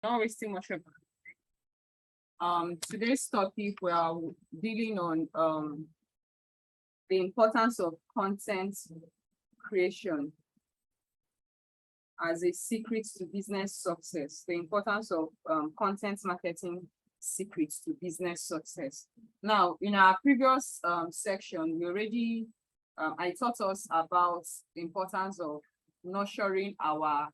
not wasting much of today's topic, we are dealing on the importance of content creation as a secret to business success, the importance of content marketing secrets to business success. Now, in our previous section, we already, I taught us about the importance of nurturing our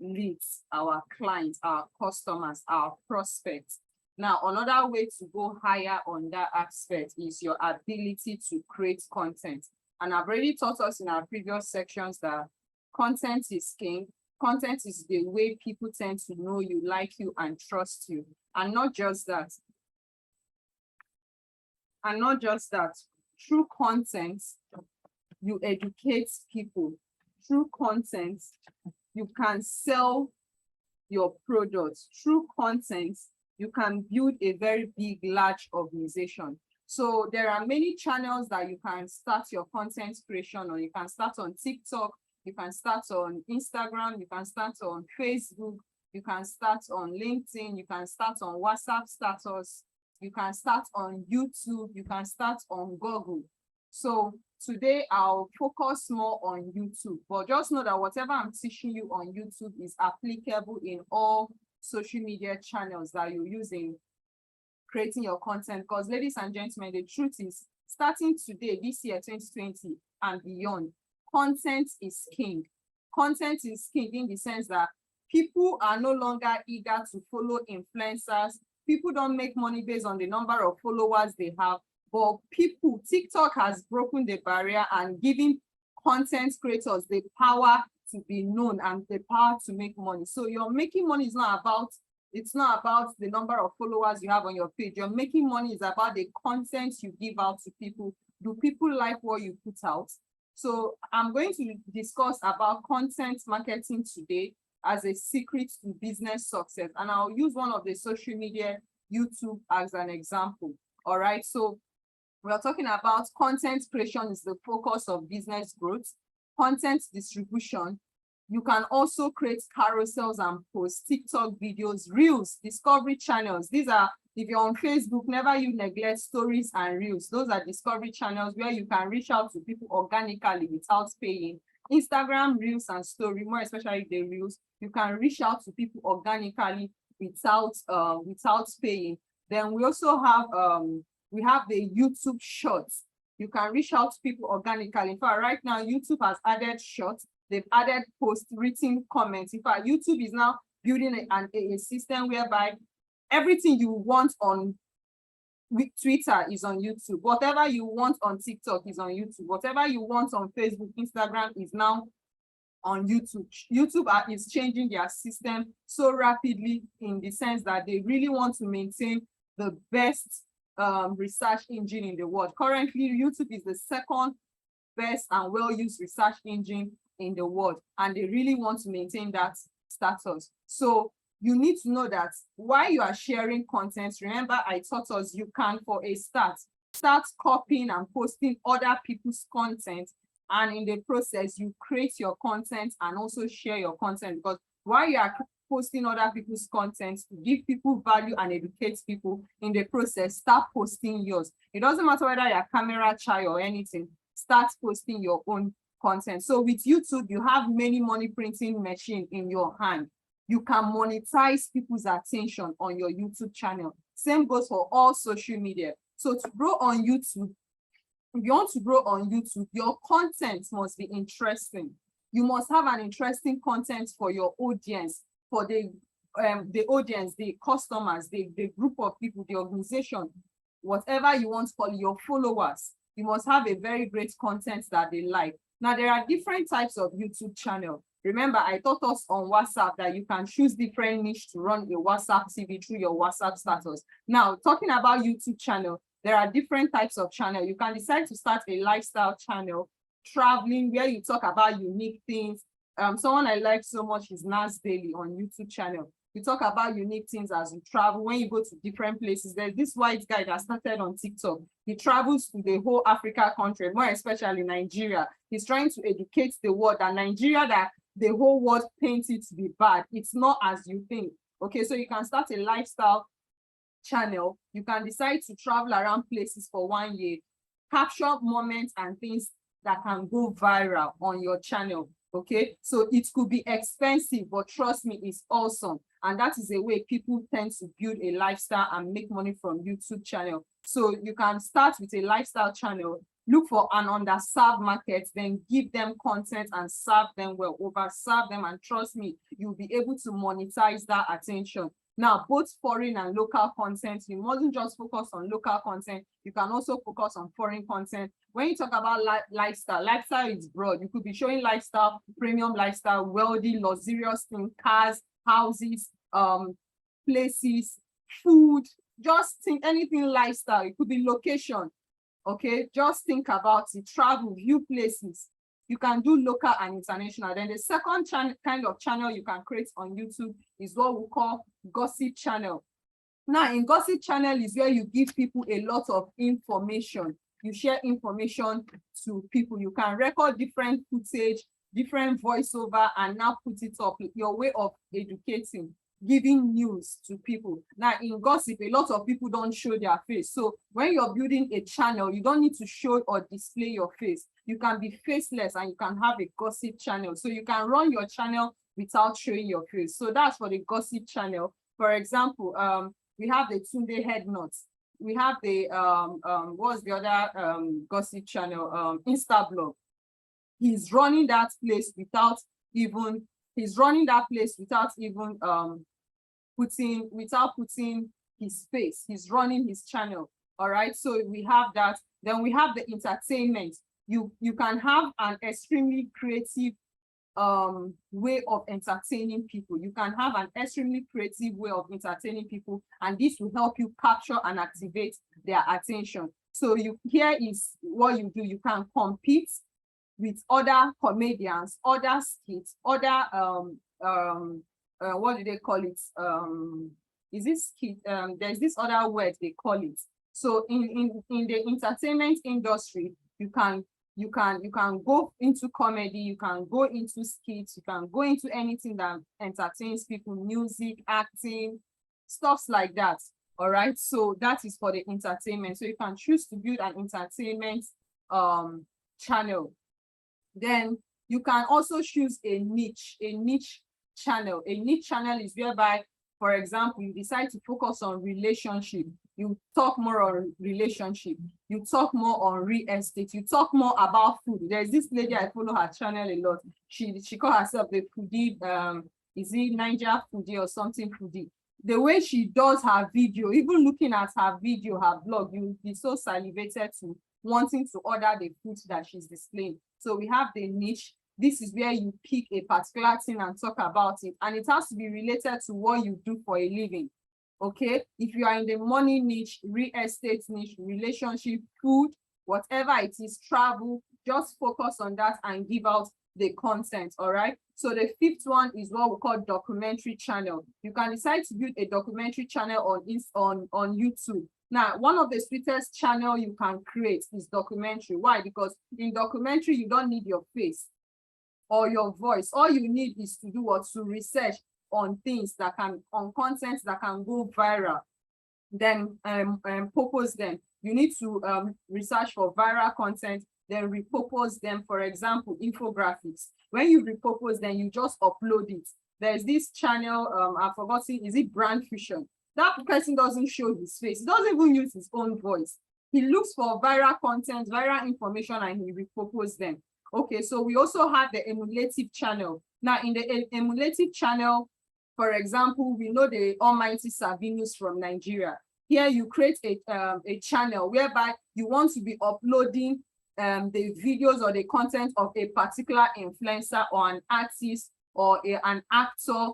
leads, our clients, our customers, our prospects. Now, another way to go higher on that aspect is your ability to create content. And I've already taught us in our previous sections that content is king. Content is the way people tend to know you, like you, and trust you. And not just that. Through content, you educate people. Through content, you can sell your products. Through content, you can build a very big, large organization. So there are many channels that you can start your content creation on. You can start on TikTok, you can start on Instagram, you can start on Facebook, you can start on LinkedIn, you can start on WhatsApp status, you can start on YouTube, you can start on Google. So today I'll focus more on YouTube, but just know that whatever I'm teaching you on YouTube is applicable in all social media channels that you're using creating your content. Because ladies and gentlemen, the truth is, starting today, this year 2020 and beyond, content is king. Content is king in the sense that people are no longer eager to follow influencers. People don't make money based on the number of followers they have, but people, TikTok has broken the barrier and giving content creators the power to be known and the power to make money. So you're making money is not about, it's not about the number of followers you have on your page. You're making money is about the content you give out to people. Do people like what you put out? So I'm going to discuss about content marketing today as a secret to business success. And I'll use one of the social media, YouTube, as an example. All right. So we're talking about content creation is the focus of business growth, content distribution. You can also create carousels and post TikTok videos, reels, discovery channels. These are, if you're on Facebook, never you neglect stories and reels. Those are discovery channels where you can reach out to people organically without paying. Instagram reels and story, more especially the reels, you can reach out to people organically without paying. Then we also have the YouTube shorts. You can reach out to people organically. In fact, right now YouTube has added shorts. They've added post written comments. In fact, YouTube is now building a system whereby everything you want on Twitter is on YouTube. Whatever you want on TikTok is on YouTube. Whatever you want on Facebook, Instagram is now on YouTube. YouTube is changing their system so rapidly in the sense that they really want to maintain the best research engine in the world. Currently, YouTube is the second best and well-used research engine in the world, and they really want to maintain that status. So you need to know that while you are sharing content, remember I taught us you can, for a start copying and posting other people's content, and in the process you create your content and also share your content, because while you are posting other people's content to give people value and educate people, in the process start posting yours. It doesn't matter whether you're camera shy or anything, start posting your own content. So with YouTube, you have many money printing machine in your hand. You can monetize people's attention on your YouTube channel. Same goes for all social media. So to grow on YouTube, if you want to grow on YouTube, your content must be interesting. You must have an interesting content for your audience, for the audience, the customers, the group of people, the organization, whatever you want to call it, your followers. You must have a very great content that they like. Now, there are different types of YouTube channel. Remember, I taught us on WhatsApp that you can choose different niche to run your WhatsApp TV through your WhatsApp status. Now, talking about YouTube channel, there are different types of channel. You can decide to start a lifestyle channel, traveling, where you talk about unique things. Someone I like so much is Nas Daily on YouTube channel. You talk about unique things as you travel. When you go to different places, there's this white guy that started on TikTok. He travels to the whole Africa country, more especially Nigeria. He's trying to educate the world that Nigeria, that the whole world paints it to be bad. It's not as you think. Okay, so you can start a lifestyle channel. You can decide to travel around places for 1 year, capture moments and things that can go viral on your channel. Okay, so it could be expensive, but trust me, it's awesome. And that is a way people tend to build a lifestyle and make money from YouTube channel. So you can start with a lifestyle channel, look for an underserved market, then give them content and serve them well, overserve them, and trust me, you'll be able to monetize that attention. Now, both foreign and local content, you mustn't just focus on local content. You can also focus on foreign content. When you talk about lifestyle is broad. You could be showing lifestyle, premium lifestyle, wealthy, luxurious things, cars, houses, places, food, just think anything lifestyle. It could be location. Okay, just think about it, travel, view places. You can do local and international. Then the second kind of channel you can create on YouTube is what we call gossip channel. Now, in gossip channel is where you give people a lot of information. You share information to people. You can record different footage, different voiceover, and now put it up. Your way of educating, giving news to people. Now, in gossip, a lot of people don't show their face. So when you're building a channel, you don't need to show or display your face. You can be faceless and you can have a gossip channel. So you can run your channel without showing your face. So that's for the gossip channel. For example, we have the Tunde Head Nuts. We have the what's the other gossip channel? Instablog. He's running that place without even putting his face. He's running his channel. All right. So we have that. Then we have the entertainment. You can have an extremely creative way of entertaining people. You can have an extremely creative way of entertaining people, and this will help you capture and activate their attention. So here is what you do. You can compete with other comedians, other skits, other what do they call it? Is this skit? There's this other word they call it. So in the entertainment industry, you can go into comedy, you can go into skits, you can go into anything that entertains people, music, acting, stuffs like that. All right. So that is for the entertainment. So you can choose to build an entertainment channel. Then you can also choose a niche channel. A niche channel is whereby, for example, you decide to focus on relationship. You talk more on relationship. You talk more on real estate. You talk more about food. There's this lady, I follow her channel a lot. She calls herself the foodie, is it Niger foodie or something foodie? The way she does her video, even looking at her video, her blog, you'll be so salivated to wanting to order the food that she's displaying. So we have the niche. This is where you pick a particular thing and talk about it. And it has to be related to what you do for a living. Okay, if you are in the money niche, real estate niche, relationship, food, whatever it is, travel, just focus on that and give out the content. All right. So the fifth one is what we call documentary channel. You can decide to build a documentary channel on YouTube. Now, one of the sweetest channel you can create is documentary. Why? Because in documentary, you don't need your face or your voice. All you need is to do what? To research on things that can, on content that can go viral, then purpose them. You need to research for viral content, then repurpose them. For example, infographics. When you repurpose them, you just upload it. There's this channel, I've forgotten, is it Brand Fusion? That person doesn't show his face. He doesn't even use his own voice. He looks for viral content, viral information, and he repurposes them. Okay, so we also have the emulative channel. Now, in the emulative channel, for example, we know the almighty Savinus from Nigeria. Here you create a channel whereby you want to be uploading the videos or the content of a particular influencer or an artist or an actor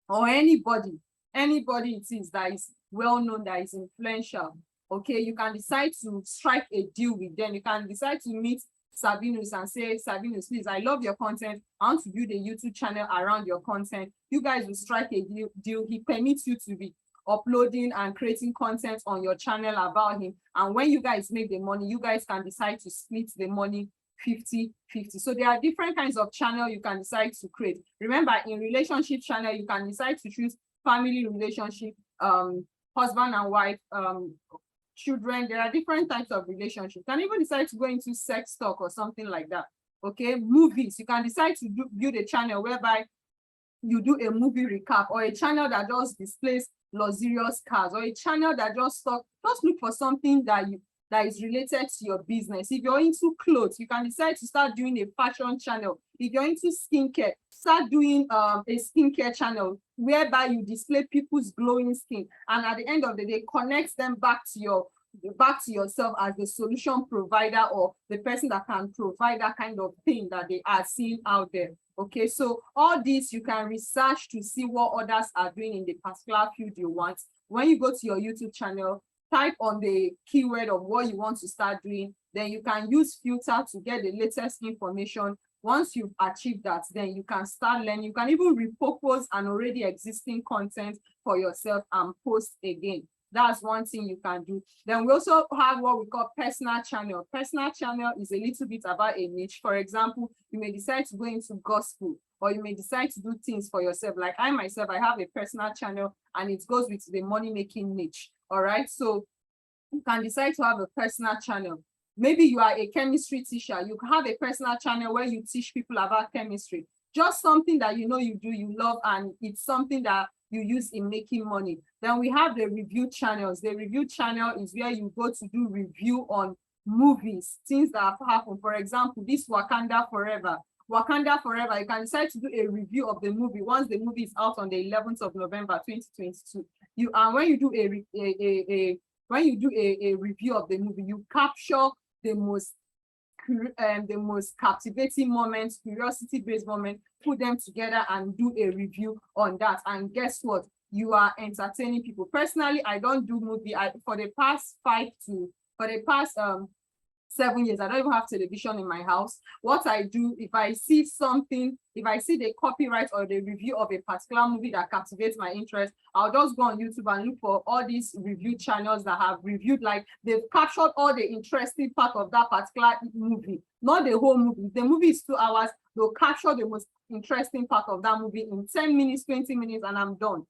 or anybody it is that is well known, that is influential. Okay, you can decide to strike a deal with them. You can decide to meet Sabinus and say, Sabinus, please, I love your content. I want to build a YouTube channel around your content. You guys will strike a deal. He permits you to be uploading and creating content on your channel about him. And when you guys make the money, you guys can decide to split the money 50-50. So there are different kinds of channel you can decide to create. Remember, in relationship channel, you can decide to choose family relationship, husband and wife, children. There are different types of relationships. You can even decide to go into sex talk or something like that. Okay, movies, you can decide to build a channel whereby you do a movie recap, or a channel that just displays luxurious cars, or a channel that just look for something that is related to your business. If you're into clothes, you can decide to start doing a fashion channel. If you're into skincare, start doing a skincare channel whereby you display people's glowing skin, and at the end of the day, connect them back to yourself as the solution provider, or the person that can provide that kind of thing that they are seeing out there. Okay, so all this you can research to see what others are doing in the particular field you want. When you go to your YouTube channel, type on the keyword of what you want to start doing, then you can use filter to get the latest information. Once you've achieved that, then you can start learning. You can even repurpose an already existing content for yourself and post again. That's one thing you can do. Then we also have what we call personal channel. Personal channel is a little bit about a niche. For example, you may decide to go into gospel, or you may decide to do things for yourself. Like I myself, I have a personal channel, and it goes with the money-making niche. All right, so you can decide to have a personal channel. Maybe you are a chemistry teacher. You have a personal channel where you teach people about chemistry. Just something that you do, you love, and it's something that you use in making money. Then we have the review channels. The review channel is where you go to do review on movies, things that have happened. For example, this Wakanda Forever. Wakanda Forever, you can decide to do a review of the movie once the movie is out on the 11th of November, 2022. When you do a review of the movie, you capture the most captivating moments, curiosity-based moments, put them together and do a review on that. And guess what? You are entertaining people. Personally, I don't do movie. For the past 7 years, I don't even have television in my house. What I do, if I see the copyright or the review of a particular movie that captivates my interest, I'll just go on YouTube and look for all these review channels that have reviewed, like they've captured all the interesting part of that particular movie, not the whole movie. The movie is 2 hours, they'll capture the most interesting part of that movie in 10 minutes, 20 minutes, and I'm done.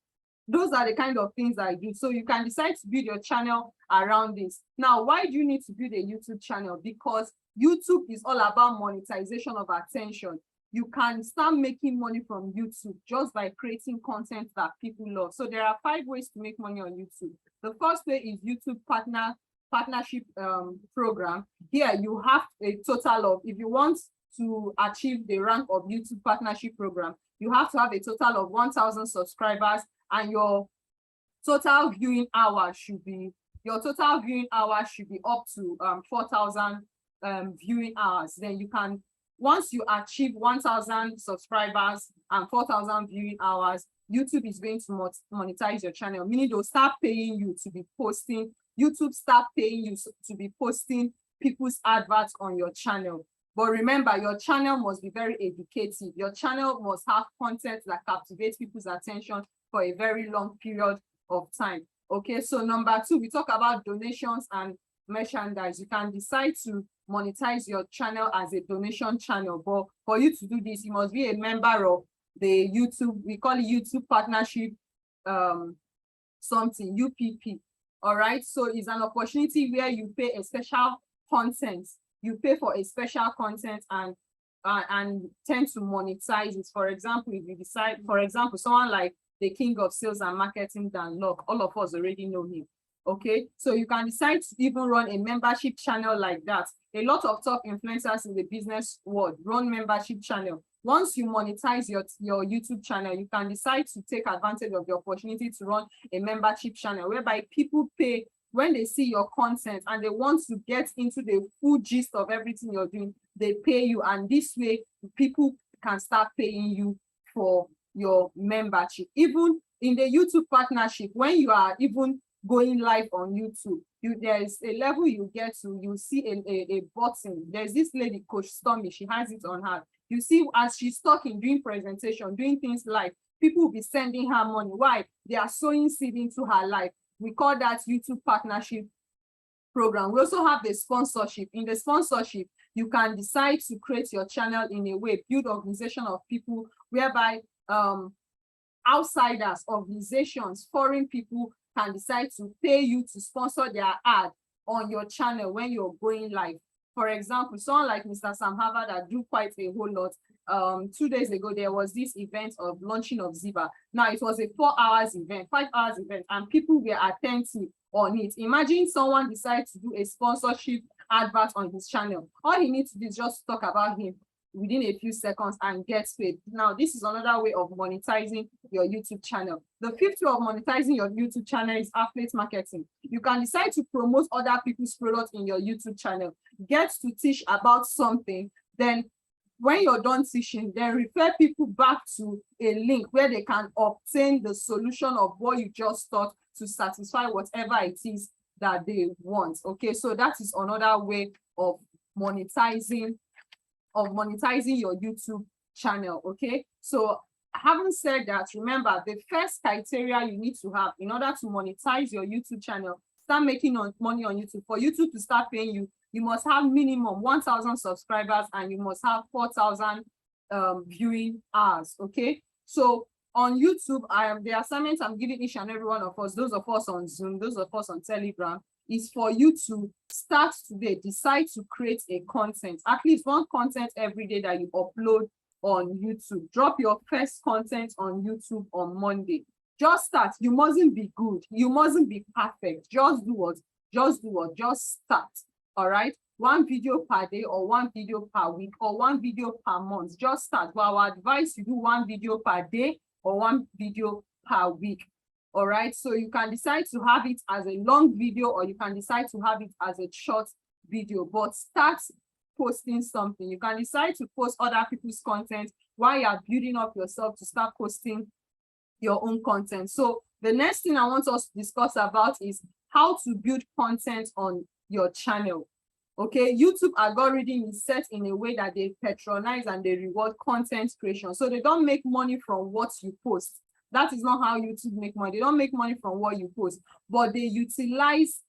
Those are the kind of things I do. So you can decide to build your channel around this. Now, why do you need to build a YouTube channel? Because YouTube is all about monetization of attention. You can start making money from YouTube just by creating content that people love. So there are 5 ways to make money on YouTube. The first way is YouTube partnership program. Here you have a total of, if you want to achieve the rank of YouTube partnership program, you have to have a total of 1,000 subscribers, and your total viewing hours should be up to 4,000 viewing hours. Then you can, once you achieve 1,000 subscribers and 4,000 viewing hours, YouTube is going to monetize your channel, meaning they'll start paying you to be posting. YouTube start paying you to be posting people's adverts on your channel. But remember, your channel must be very educative. Your channel must have content that captivates people's attention for a very long period of time. Okay, so number 2, we talk about donations and merchandise. You can decide to monetize your channel as a donation channel, but for you to do this, you must be a member of the YouTube, we call it YouTube partnership something, UPP. All right, so it's an opportunity where you pay a special content. You pay for a special content and tend to monetize it. For example, if you decide, for example, someone like the king of sales and marketing, Dan Lok, all of us already know him. Okay, so you can decide to even run a membership channel like that. A lot of top influencers in the business world run membership channel. Once you monetize your YouTube channel, you can decide to take advantage of the opportunity to run a membership channel whereby people pay when they see your content and they want to get into the full gist of everything you're doing. They pay you, and this way people can start paying you for your membership. Even in the YouTube partnership, when you are even going live on YouTube, there is a level you get to, you see a button. There's this lady, Coach Stormy, she has it on her. You see, as she's talking, doing presentation, doing things live, people will be sending her money. Why? They are sowing seed into her life. We call that YouTube partnership program. We also have the sponsorship. In the sponsorship, You can decide to create your channel in a way, build organization of people whereby outsiders, organizations, foreign people can decide to pay you to sponsor their ad on your channel when you're going live. For example, someone like Mr. Sam Harvard that do quite a whole lot. 2 days ago, there was this event of launching of Ziva. Now, it was a 4 hours event, 5 hours event, and people were attentive on it. Imagine someone decides to do a sponsorship advert on his channel. All he needs to do is just talk about him within a few seconds and get paid. Now, this is another way of monetizing your YouTube channel. The fifth way of monetizing your YouTube channel is affiliate marketing. You can decide to promote other people's products in your YouTube channel, get to teach about something, then when you're done teaching, then refer people back to a link where they can obtain the solution of what you just taught to satisfy whatever it is that they want. Okay, so that is another way of monetizing your YouTube channel. Okay, so having said that, remember the first criteria you need to have in order to monetize your YouTube channel, start making money on YouTube. For YouTube to start paying you, you must have minimum 1,000 subscribers and you must have 4,000 viewing hours. Okay, so on YouTube, the assignment I'm giving each and every one of us, those of us on Zoom, those of us on Telegram, is for you to start today, decide to create a content, at least one content every day that you upload on YouTube. Drop your first content on YouTube on Monday. Just start. You mustn't be good. You mustn't be perfect. Just do what? Just start. All right. 1 video per day or 1 video per week or 1 video per month. Just start. But our advice, you do 1 video per day or 1 video per week. All right, so you can decide to have it as a long video or you can decide to have it as a short video, but start posting something. You can decide to post other people's content while you're building up yourself to start posting your own content. So the next thing I want us to discuss about is how to build content on your channel. Okay, YouTube algorithm is set in a way that they patronize and they reward content creation. So they don't make money from what you post. That is not how YouTube make money. They don't make money from what you post, but they utilize,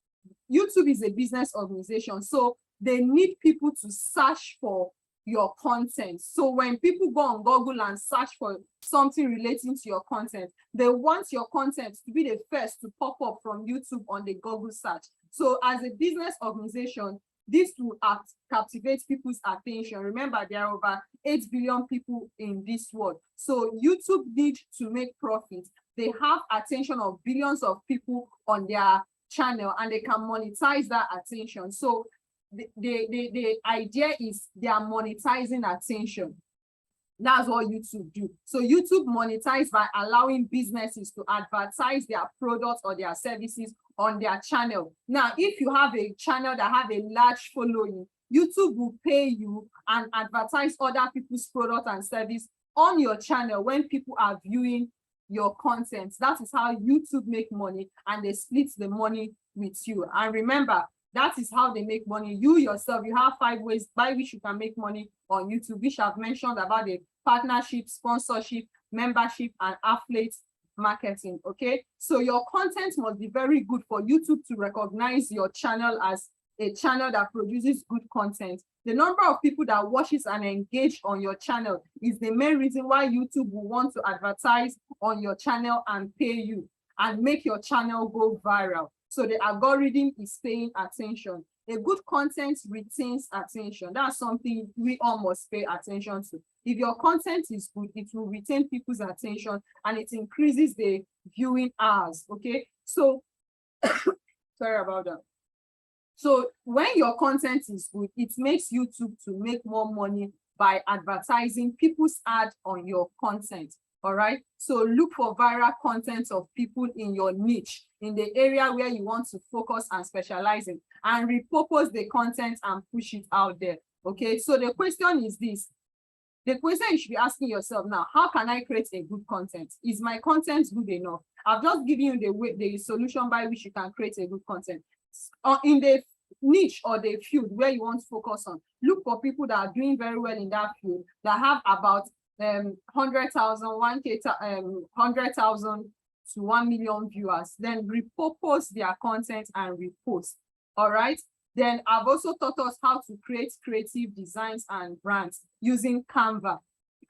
YouTube is a business organization. So they need people to search for your content. So when people go on Google and search for something relating to your content, they want your content to be the first to pop up from YouTube on the Google search. So as a business organization, this will captivate people's attention. Remember, there are over 8 billion people in this world. So YouTube needs to make profit. They have attention of billions of people on their channel and they can monetize that attention. So the idea is they are monetizing attention. That's what YouTube do. So YouTube monetize by allowing businesses to advertise their products or their services on their channel. Now, if you have a channel that have a large following, YouTube will pay you and advertise other people's products and service on your channel when people are viewing your content. That is how YouTube make money, and they split the money with you. And remember, that is how they make money. You yourself, you have 5 ways by which you can make money on YouTube, which I've mentioned about the partnership, sponsorship, membership, and affiliate marketing. Okay, so your content must be very good for YouTube to recognize your channel as a channel that produces good content. The number of people that watches and engage on your channel is the main reason why YouTube will want to advertise on your channel and pay you and make your channel go viral. So the algorithm is paying attention. A good content retains attention. That's something we all must pay attention to. If your content is good, it will retain people's attention and it increases the viewing hours. Okay, so sorry about that. So when your content is good, it makes YouTube to make more money by advertising people's ad on your content. All right, so look for viral content of people in your niche, in the area where you want to focus and specialize in, and repurpose the content and push it out there. Okay, so the question is this. The question you should be asking yourself now, how can I create a good content? Is my content good enough? I've just given you the solution by which you can create a good content. In the niche or the field where you want to focus on, look for people that are doing very well in that field, that have about 100,000, 100,000 to 1 million viewers. Then repurpose their content and repost. All right. Then I've also taught us how to create creative designs and brands using Canva.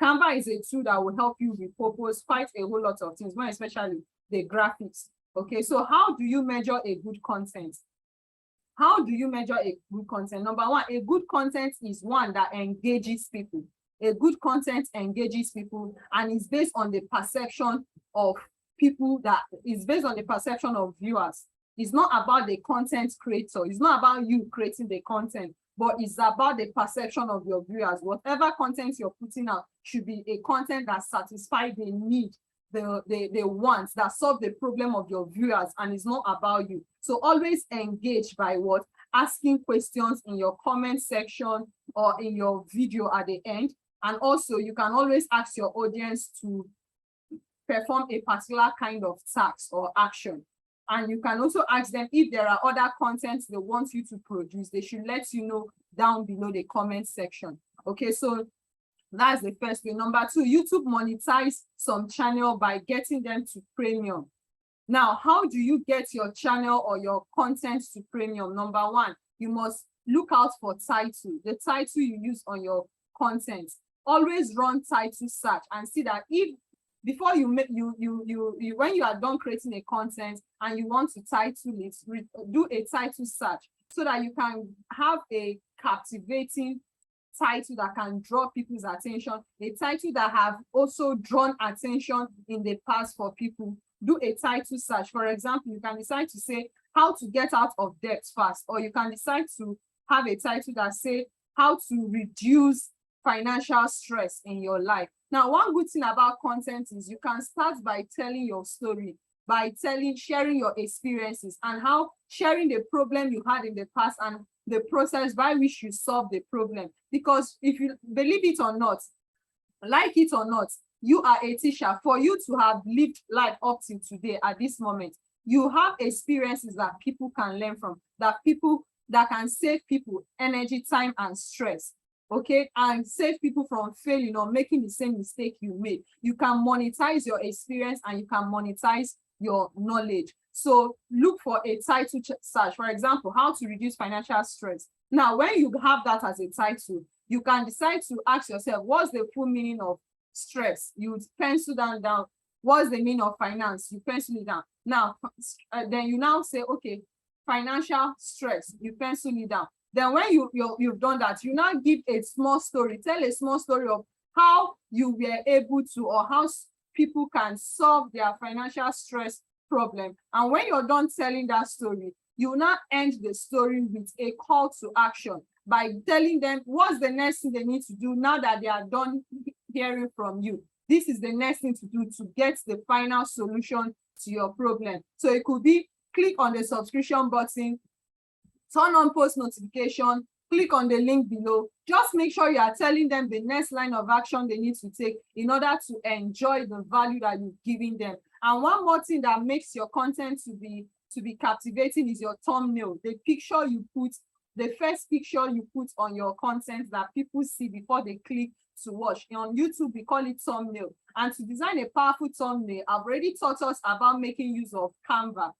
Canva is a tool that will help you repurpose quite a whole lot of things, more especially the graphics. Okay, so how do you measure a good content? How do you measure a good content? Number one, a good content is one that engages people. A good content engages people and is based on the perception of people, that is based on the perception of viewers. It's not about the content creator. It's not about you creating the content, but it's about the perception of your viewers. Whatever content you're putting out should be a content that satisfies the need, the wants, that solve the problem of your viewers, and it's not about you. So always engage by what? Asking questions in your comment section or in your video at the end. And also you can always ask your audience to perform a particular kind of task or action. And you can also ask them if there are other contents they want you to produce. They should let you know down below the comment section. Okay, so that's the first way. Number two, YouTube monetize some channel by getting them to premium. Now, how do you get your channel or your content to premium? Number one, you must look out for title, the title you use on your content. Always run title search and see that if before you make when you are done creating a content and you want to title it, do a title search so that you can have a captivating title that can draw people's attention, a title that have also drawn attention in the past for people. Do a title search. For example, you can decide to say how to get out of debt fast, or you can decide to have a title that say how to reduce financial stress in your life. Now, one good thing about content is you can start by telling your story, by sharing your experiences and how sharing the problem you had in the past and the process by which you solve the problem. Because if you believe it or not, like it or not, you are a teacher. For you to have lived life up till today at this moment, you have experiences that people can learn from, that can save people energy, time, and stress. Okay, and save people from failing or making the same mistake you made. You can monetize your experience and you can monetize your knowledge. So look for a title search. For example, how to reduce financial stress. Now, when you have that as a title, you can decide to ask yourself, what's the full meaning of stress? You pencil down what's the meaning of finance? You pencil it down. Now, then you now say, okay, financial stress, you pencil it down. Then when you've done that, you now give a small story, tell a small story of how you were able to, or how people can solve their financial stress problem. And when you're done telling that story, you now end the story with a call to action by telling them what's the next thing they need to do now that they are done hearing from you. This is the next thing to do to get the final solution to your problem. So it could be click on the subscription button, turn on post notification, click on the link below. Just make sure you are telling them the next line of action they need to take in order to enjoy the value that you're giving them. And one more thing that makes your content to be captivating is your thumbnail, the picture you put, the first picture you put on your content that people see before they click to watch. On YouTube, we call it thumbnail. And to design a powerful thumbnail, I've already taught us about making use of Canva.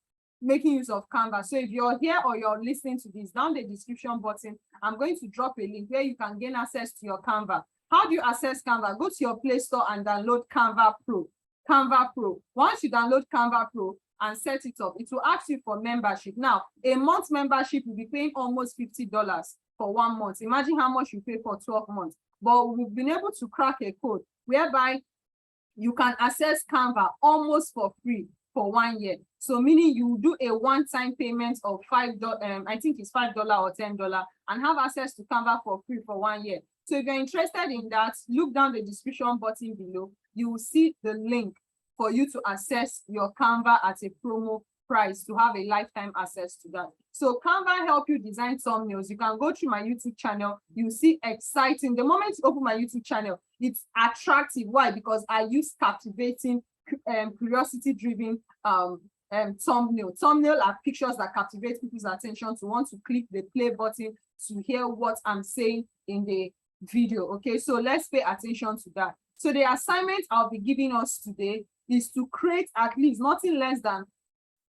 So if you're here or you're listening to this, down the description button, I'm going to drop a link where you can gain access to your Canva. How do you access Canva? Go to your Play Store and download Canva Pro. Canva Pro. Once you download Canva Pro and set it up, it will ask you for membership. Now, a month membership will be paying almost $50 for 1 month. Imagine how much you pay for 12 months. But we've been able to crack a code whereby you can access Canva almost for free for 1 year. So meaning you do a one-time payment of $5, I think it's $5 or $10, and have access to Canva for free for 1 year. So if you're interested in that, look down the description button below. You will see the link for you to access your Canva at a promo price to have a lifetime access to that. So Canva help you design thumbnails. You can go through my YouTube channel. You see exciting. The moment you open my YouTube channel, it's attractive. Why? Because I use captivating, curiosity-driven thumbnail. Thumbnail are pictures that captivate people's attention to want to click the play button to hear what I'm saying in the video. Okay, so let's pay attention to that. So the assignment I'll be giving us today is to create at least nothing less than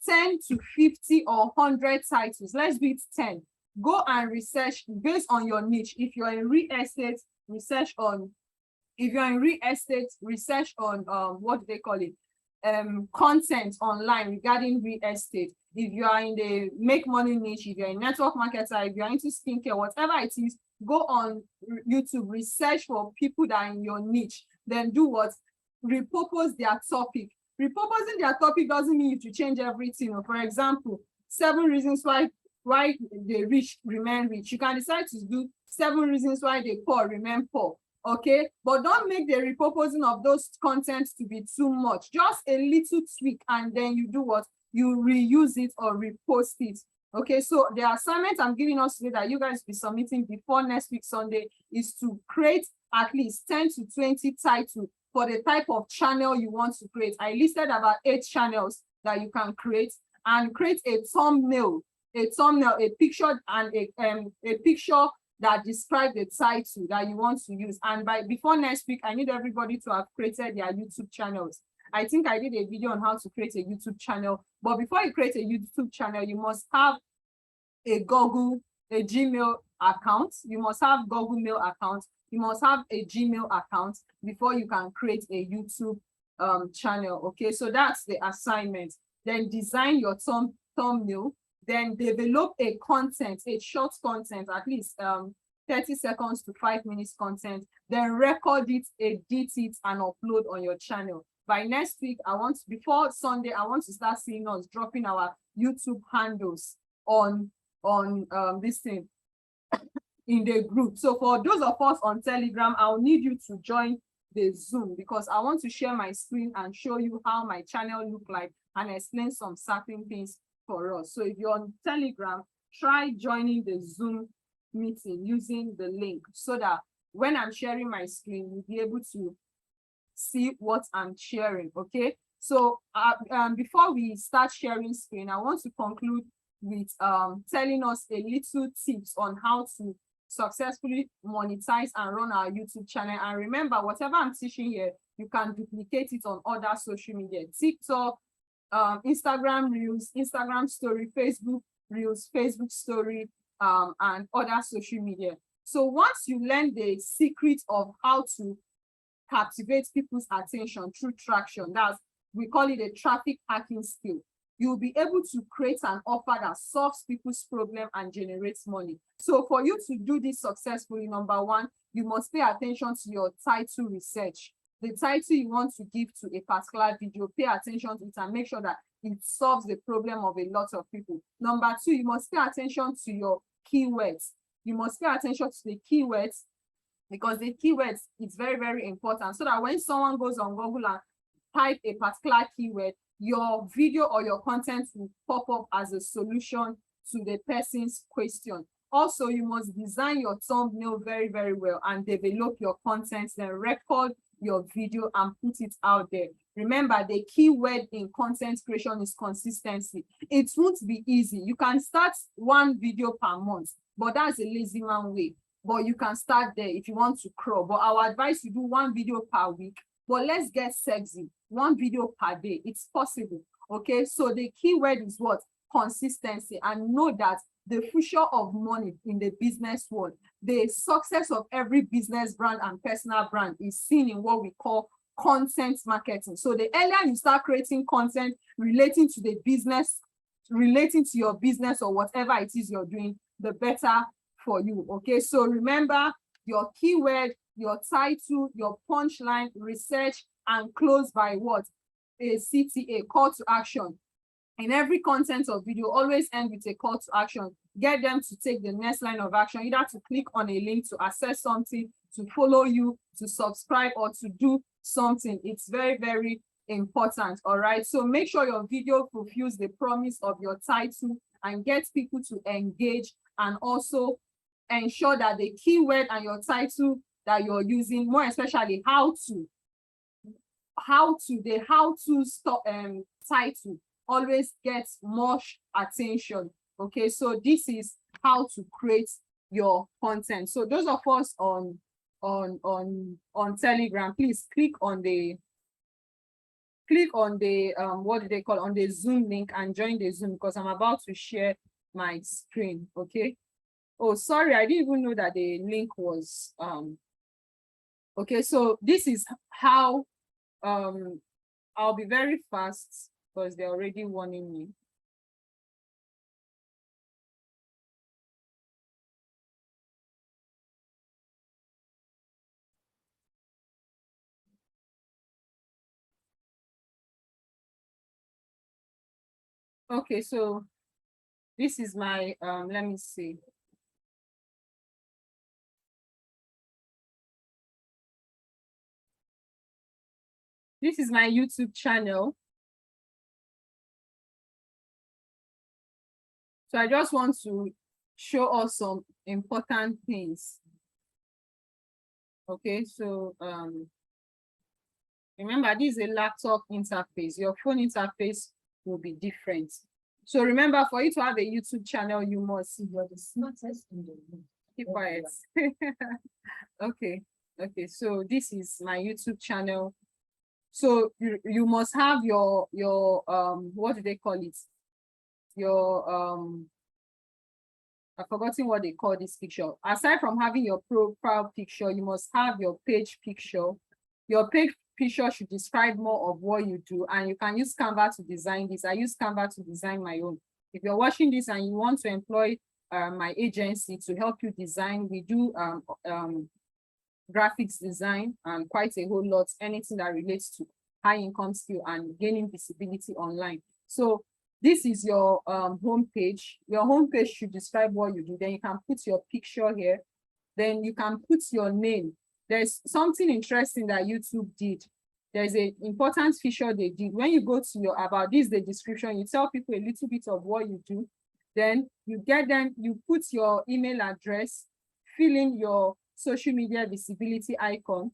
10 to 50 or 100 titles. Let's do it 10. go and research based on your niche. If you're in real estate, research on, what do they call it? Content online regarding real estate. If you are in the make money niche, if you're a network marketer, if you're into skincare, whatever it is, go on YouTube, research for people that are in your niche, then do what? Repurpose their topic. Repurposing their topic doesn't mean you to change everything. For example, 7 reasons why the rich remain rich. You can decide to do 7 reasons why the poor remain poor. Okay, but don't make the repurposing of those contents to be too much. Just a little tweak, and then you do what? You reuse it or repost it. Okay, so the assignment I'm giving us today that you guys be submitting before next week Sunday is to create at least 10 to 20 titles for the type of channel you want to create. I listed about 8 channels that you can create, and create a thumbnail, a picture, and a picture that describe the title that you want to use. And before next week, I need everybody to have created their YouTube channels. I think I did a video on how to create a YouTube channel, but before you create a YouTube channel, you must have a Gmail account. You must have Google Mail account. You must have a Gmail account before you can create a YouTube channel. Okay, so that's the assignment. Then design your thumbnail. Then develop a short content, at least 30 seconds to 5 minutes content. Then record it, edit it, and upload on your channel. By next week, before Sunday, I want to start seeing us dropping our YouTube handles on this thing in the group. So for those of us on Telegram, I'll need you to join the Zoom, because I want to share my screen and show you how my channel look like and explain some certain things for us. So if you're on Telegram, try joining the Zoom meeting using the link, so that when I'm sharing my screen, you'll be able to see what I'm sharing. Okay, so before we start sharing screen, I want to conclude with telling us a little tips on how to successfully monetize and run our YouTube channel. And remember, whatever I'm teaching here, you can duplicate it on other social media: TikTok, Instagram Reels, Instagram Story, Facebook Reels, Facebook Story, and other social media. So once you learn the secret of how to captivate people's attention through traction, we call it a traffic hacking skill, you'll be able to create an offer that solves people's problem and generates money. So for you to do this successfully, number one, you must pay attention to your title research. The title you want to give to a particular video, pay attention to it and make sure that it solves the problem of a lot of people. Number two, you must pay attention to your keywords. You must pay attention to the keywords, because the keywords is very, very important, so that when someone goes on Google and type a particular keyword, your video or your content will pop up as a solution to the person's question. Also, you must design your thumbnail very, very well and develop your content, then record your video and put it out there. Remember, the key word in content creation is consistency. It won't be easy. You can start 1 video per month, but that's a lazy man way. But you can start there if you want to crawl. But our advice, you do 1 video per week. But let's get sexy. 1 video per day. It's possible. Okay, so the key word is what? Consistency. And know that the future of money in the business world, the success of every business brand and personal brand is seen in what we call content marketing. So the earlier you start creating content relating to the business, relating to your business or whatever it is you're doing, the better for you. Okay, so remember your keyword, your title, your punchline, research, and close by what? A CTA, call to action. In every content or video, always end with a call to action. Get them to take the next line of action, either to click on a link to access something, to follow you, to subscribe, or to do something. It's very, very important. All right, so make sure your video fulfills the promise of your title and get people to engage, and also ensure that the keyword and your title that you're using, more especially how to stop title, always gets much attention. Okay, so this is how to create your content. So those of us on Telegram, please click on the what do they call, on the Zoom link and join the Zoom, because I'm about to share my screen. Okay, Oh, sorry, I didn't even know that the link was okay. So this is how I'll be very fast because they're already warning me. Okay, so this is my let me see. This is my YouTube channel. So I just want to show us some important things. Okay, so remember, this is a laptop interface. Your phone interface will be different. So remember, for you to have a YouTube channel, you must keep quiet. Okay, okay. So this is my YouTube channel. So you must have your what do they call it? Your I've forgotten what they call this picture. Aside from having your profile picture, you must have your page picture. Your page picture should describe more of what you do, and you can use Canva to design this. I use Canva to design my own. If you're watching this and you want to employ my agency to help you design, we do graphics design and quite a whole lot, anything that relates to high income skill and gaining visibility online. So this is your home page. Your home page should describe what you do. Then you can put your picture here. Then you can put your name. There's something interesting that YouTube did. There's an important feature they did. When you go to your about this, the description, you tell people a little bit of what you do. Then you get them, you put your email address, fill in your social media visibility icon.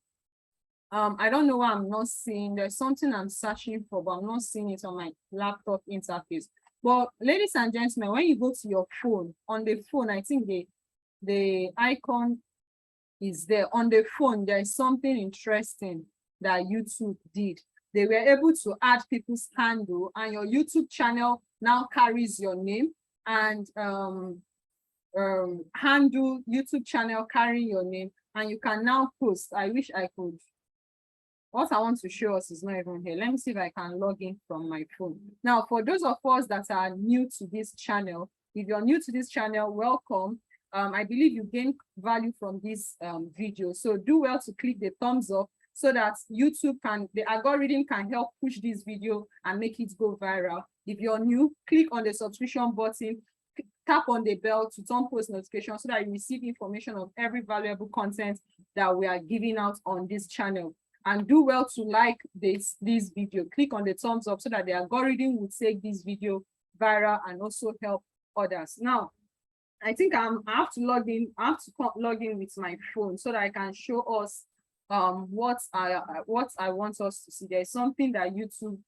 I don't know why I'm not seeing. There's something I'm searching for, but I'm not seeing it on my laptop interface. But ladies and gentlemen, when you go to your phone, on the phone, I think the icon is there. On the phone, there is something interesting that YouTube did. They were able to add people's handle, and your YouTube channel now carries your name, and handle YouTube channel carrying your name, and you can now post. I wish I could. What I want to show us is not even here. Let me see if I can log in from my phone. Now, for those of us that are new to this channel, if you're new to this channel, welcome. I believe you gain value from this video. So do well to click the thumbs up so that YouTube the algorithm can help push this video and make it go viral. If you're new, click on the subscription button, tap on the bell to turn post notifications so that you receive information of every valuable content that we are giving out on this channel. And do well to like this video. Click on the thumbs up so that the algorithm will take this video viral and also help others. Now, I think I have to log in. I have to log in with my phone so that I can show us what I want us to see. There's something that YouTube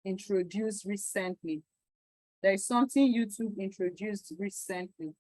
introduced recently. There's something YouTube introduced recently.